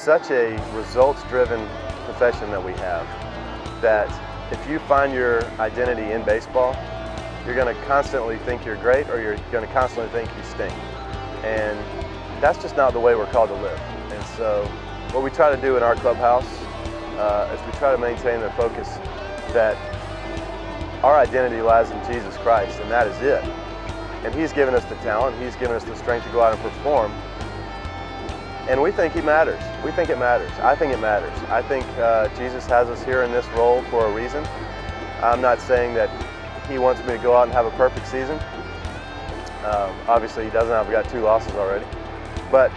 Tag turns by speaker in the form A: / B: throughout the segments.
A: such a results-driven profession that we have that if you find your identity in baseball, you're going to constantly think you're great or you're going to constantly think you stink. And that's just not the way we're called to live. And so what we try to do in our clubhouse is we try to maintain the focus that our identity lies in Jesus Christ, and that is it. And He's given us the talent, He's given us the strength to go out and perform. And we think He matters. We think it matters. I think it matters. I think Jesus has us here in this role for a reason. I'm not saying that He wants me to go out and have a perfect season. Obviously He doesn't. I've got 2 losses already. But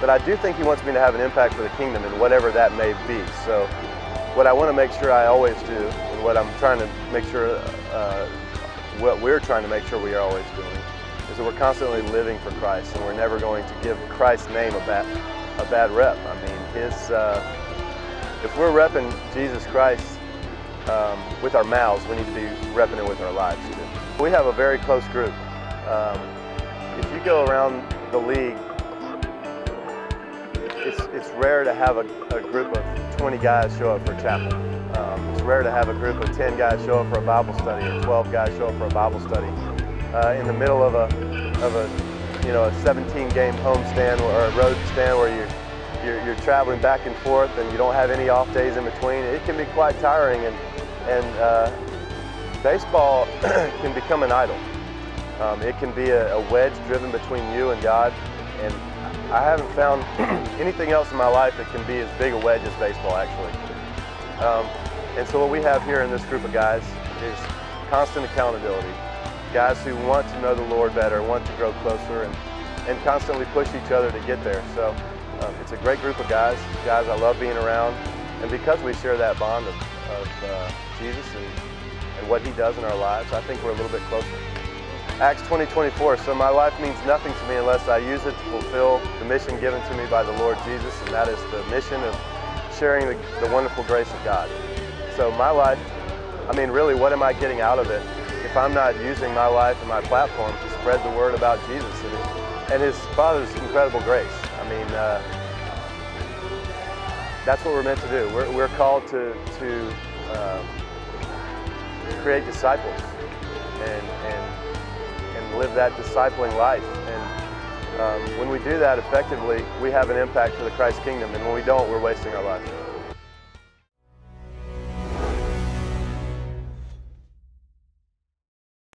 A: I do think He wants me to have an impact for the kingdom in whatever that may be. So what I want to make sure I always do, and what I'm trying to make sure, what we're trying to make sure we are always doing, is that we're constantly living for Christ, and we're never going to give Christ's name a bad rep. I mean, if we're repping Jesus Christ with our mouths, we need to be repping it with our lives too. We have a very close group. If you go around the league, it's rare to have a group of 20 guys show up for chapel. It's rare to have a group of 10 guys show up for a Bible study or 12 guys show up for a Bible study in the middle of a 17-game homestand or a road stand where you're traveling back and forth and you don't have any off days in between. It can be quite tiring, and baseball can become an idol. It can be a wedge driven between you and God, and I haven't found anything else in my life that can be as big a wedge as baseball, actually. And so what we have here in this group of guys is constant accountability. Guys who want to know the Lord better, want to grow closer, and constantly push each other to get there. So it's a great group of guys I love being around, and because we share that bond of Jesus and what He does in our lives, I think we're a little bit closer. Acts 20:24, so my life means nothing to me unless I use it to fulfill the mission given to me by the Lord Jesus, and that is the mission of sharing the wonderful grace of God. So my life, I mean, really, what am I getting out of it if I'm not using my life and my platform to spread the word about Jesus and His Father's incredible grace? I mean, that's what we're meant to do. We're called to create disciples and live that discipling life. And when we do that effectively, we have an impact for the Christ kingdom, and when we don't, we're wasting our life.